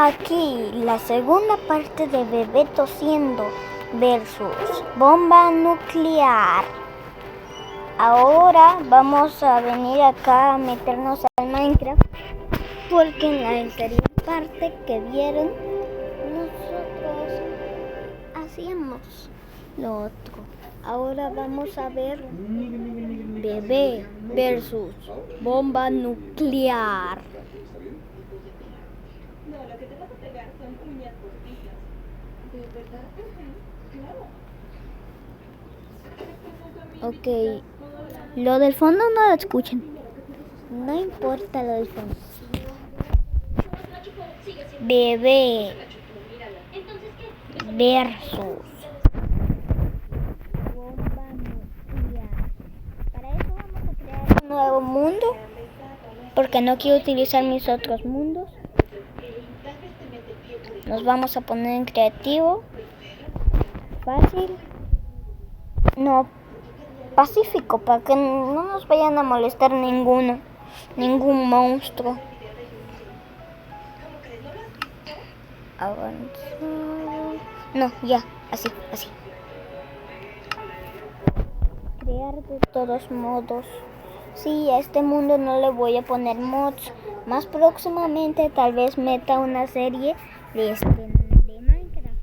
Aquí la segunda parte de Bebé tosiendo versus bomba nuclear. Ahora vamos a venir acá a meternos al Minecraft, porque en la anterior parte que vieron nosotros hacíamos lo otro. Ahora vamos a ver Bebé versus bomba nuclear. No, lo que te vas a pegar son uñas postizas. ¿De verdad? Claro. Ok, lo del fondo no lo escuchen. No importa lo del fondo. Bebé versus bomba nuclear. Para eso vamos a crear un nuevo mundo, porque no quiero utilizar mis otros mundos. Nos vamos a poner en creativo, fácil, no, pacífico, para que no nos vayan a molestar ningún monstruo. Avanzar. No, ya, así. Crear de todos modos. Sí, a este mundo no le voy a poner mods. Más próximamente tal vez meta una serie de Minecraft.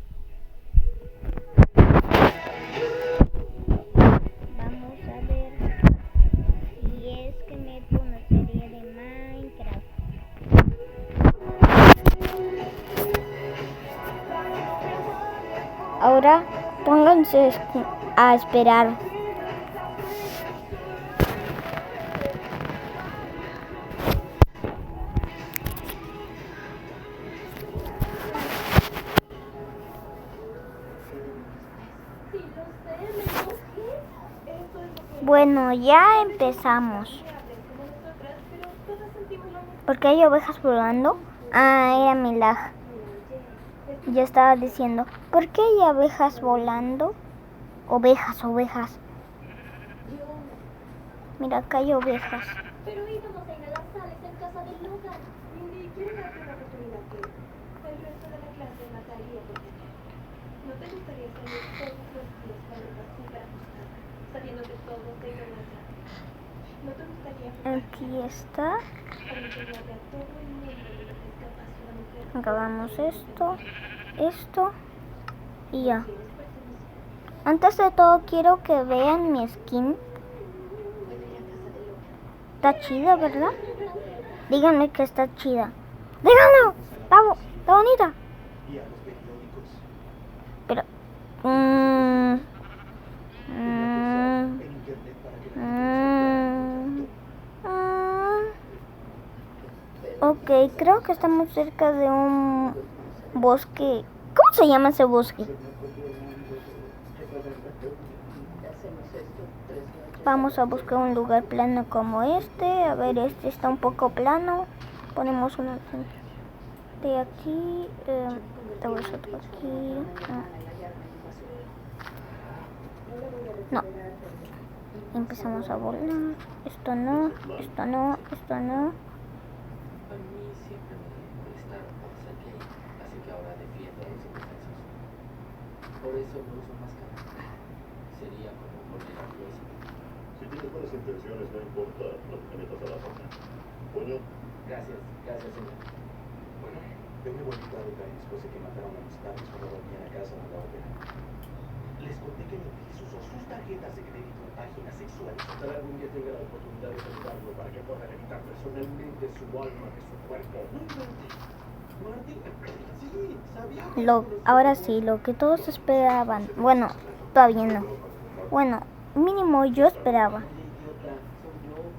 Vamos a ver si es que meto una serie de Minecraft. Ahora pónganse a esperar. Bueno, ya empezamos. ¿Por qué hay ovejas volando? Ah, era mi lag. Yo estaba diciendo, ¿por qué hay abejas volando? Ovejas. Mira, acá hay ovejas. Pero íbamos a ir a las sales en casa de Logan. Mindy, quiero darte una oportunidad que el resto de la clase mataría por ti. ¿No te gustaría salir todos los días cuando estás súper asustada, sabiendo que todos te ignoran? ¿No te gustaría Aquí está. para enseñarle a todo el mundo de lo que es capaz una mujer? Acabamos esto y ya. Antes de todo quiero que vean mi skin. Está chida, ¿verdad? Díganme que está chida. ¡Díganlo! Está bonita. Pero ok, creo que estamos cerca de un bosque. ¿Cómo se llama ese bosque? Vamos a buscar un lugar plano como este. A ver, este está un poco plano. Ponemos una de aquí. Tenemos otro aquí. No. Empezamos a volar. Esto no. A mí siempre me molestaron por ser gay, así que ahora defiendo a los indefensos. Por eso no uso máscara. Sería como poner a Dios. Si tienes buenas intenciones, no importa lo que te metas a la boca. Coño. Gracias, señor. Bueno, vengo bonita después de que mataron a mis padres cuando dormía en la casa de la ópera. Les conté que mi tío usó sus tarjetas de crédito en páginas sexuales. Ojalá algún día tenga la oportunidad de saludarlo para que pueda evitar personalmente su alma de su cuerpo. No inventes. Martín, sí, sabía. Ahora sí, lo que todos esperaban. Bueno, todavía no. Bueno, mínimo yo esperaba.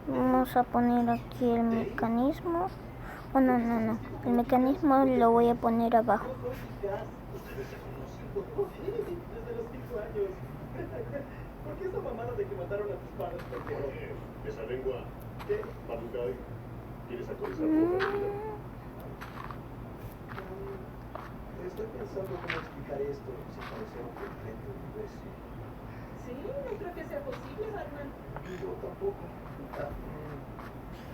Vamos a poner aquí el mecanismo. Oh, no. El mecanismo lo voy a poner abajo. ¿Por qué esa mamada de que mataron a tus padres? Esa lengua. ¿Qué? Madukai. ¿Quieres actualizar tu vida? Estoy pensando cómo explicar esto sin parecer un completo imbécil. Sí, no creo que sea posible, Batman. Yo tampoco.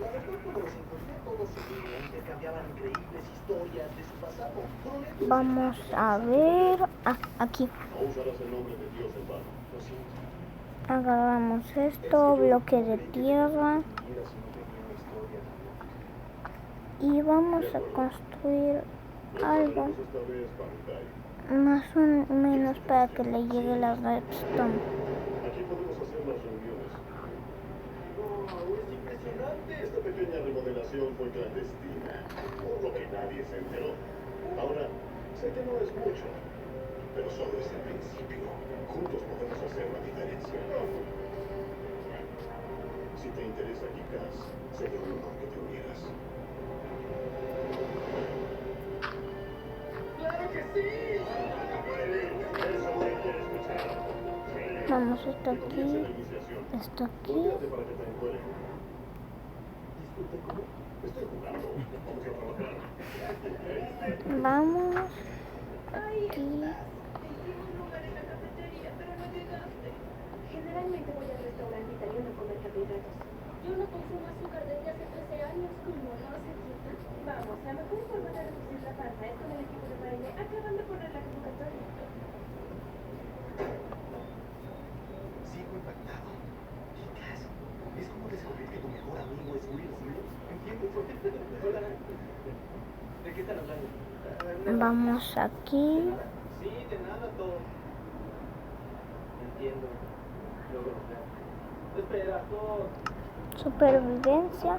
La verdad, cuando los encontré todos se unían, intercambiaban increíbles historias de su pasado. Vamos a ver. Aquí. No usarás el nombre de Dios en vano. Lo siento. Agarramos esto, bloque de tierra. Mira, si no tenía una historia tan Y vamos a construir algo Esta vez, Bandai. más o menos para que le llegue la redstone. Aquí podemos hacer las reuniones. ¡Wow! ¡Es impresionante! Esta pequeña remodelación fue clandestina, por lo que nadie se enteró. Ahora, sé que no es mucho, pero solo es el principio. Juntos podemos hacer la diferencia. Si te interesa, Kikas, sería un honor que te unieras. ¡Claro que sí! Eso me quiere escuchar. Vamos esto Comienza aquí, la iniciación. esto aquí. Olvídate para que te encuentren. Disculpe, ¿cómo? Estoy jugando. Vamos a trabajar. Vamos Ahí aquí. estás. Hicimos lugar en la cafetería, pero no llegaste. Generalmente voy al restaurante italiano a comer carbohidratos. Yo no consumo azúcar desde hace 13 años. ¿Cómo no se quita? Vamos, la mejor forma de reducir la panza es con el equipo de baile. Acaban de poner la convocatoria. Sigo impactado. Chicas, es como descubrir que tu mejor amigo es Will Smith. ¿Entiendes? Hola. ¿De qué están hablando? Vamos aquí. Sí, de nada, todo. Entiendo. Luego, espera, todo. Supervivencia.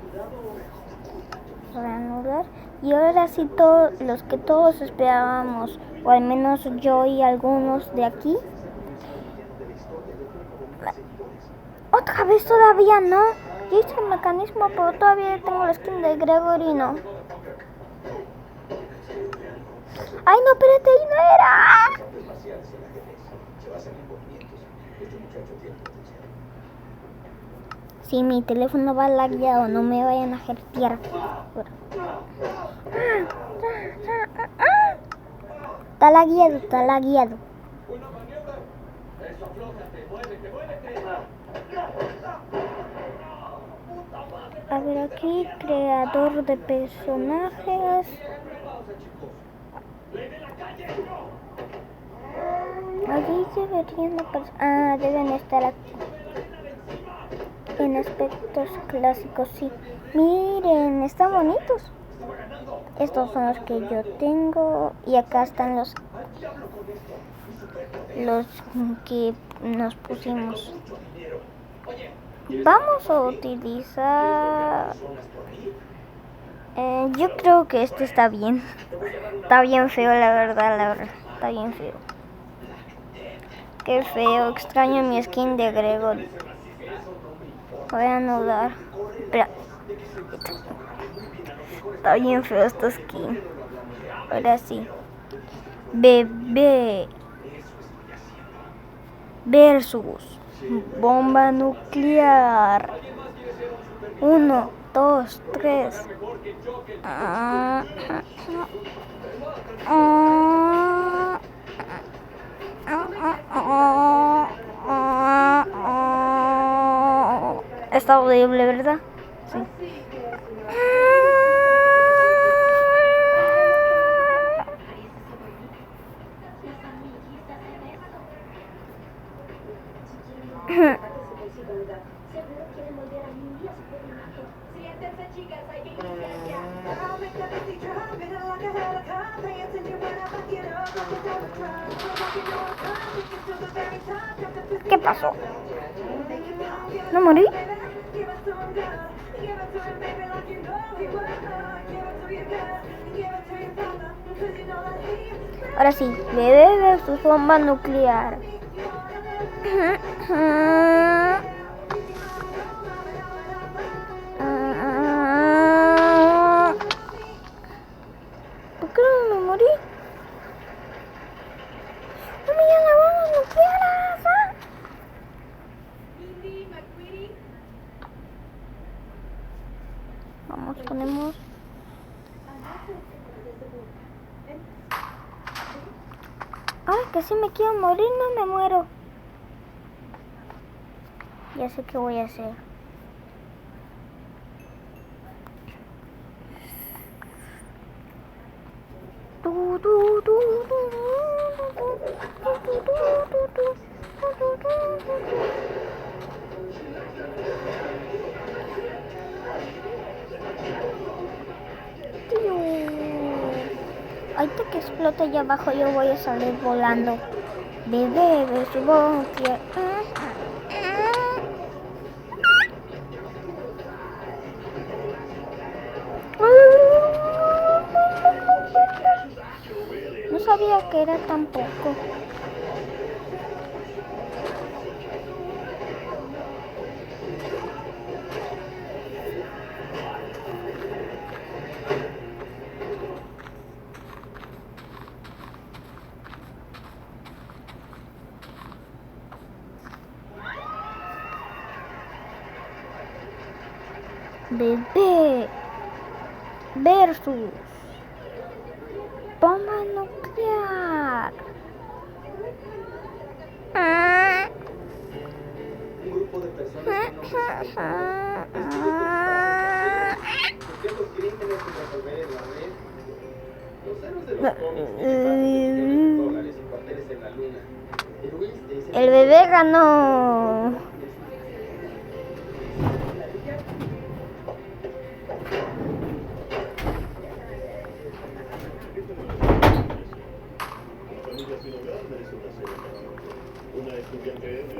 Reanudar. Y ahora sí, todos los que todos esperábamos, o al menos yo y algunos de aquí. Otra vez todavía no. Ya hice el mecanismo, pero todavía tengo la skin de Gregory, no. Ay, no, espérate, ahí no era. Si mi teléfono va lagueado, no me vayan a hacer tierra. Está lagueado, está lagueado. A ver aquí, creador de personajes. Allí deberían deben estar aquí. En aspectos clásicos, sí. Miren, están bonitos. Estos son los que yo tengo. Y acá están los que nos pusimos. Vamos a utilizar... yo creo que este está bien. Está bien feo, la verdad. Está bien feo. Qué feo, extraño mi skin de Gregory. Voy a anudar. Espera. Está bien feo esta skin. Ahora sí. Bebé versus bomba nuclear. 1, 2, 3. Está horrible, ¿verdad? Sí. Seguro quieren volver a mí y a su formato. Siéntense, chicas, hay que iniciar ya. ¿Qué pasó? ¿No morí? Ahora sí, bebé versus bomba nuclear. ¿Por qué no me morí? ¡No me llaman la bomba nuclear! Vamos, ponemos... Ay, que si me quiero morir, no me muero. Ya sé qué voy a hacer. Ahorita que explote allá abajo yo voy a salir volando. Bebé, subo. No sabía que era tan poco. Bebé versus bomba nuclear. Un grupo de personas con nombres ¿por qué los crímenes sin resolver en la red? Los héroes de los cómics millones de dólares y cuarteles en la luna. El oeste es El bebé ganó.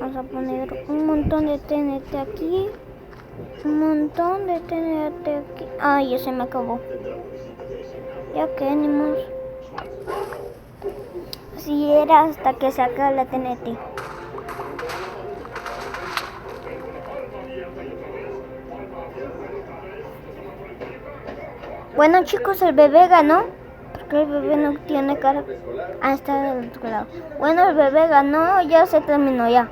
Vamos a poner un montón de TNT aquí. Un montón de TNT aquí. Ay, ya se me acabó. Ya que ni más. Así era hasta que se acabe la TNT. Bueno chicos, el bebé ganó. Porque el bebé no tiene cara. Ah, está del otro lado. Bueno, el bebé ganó, ya se terminó ya.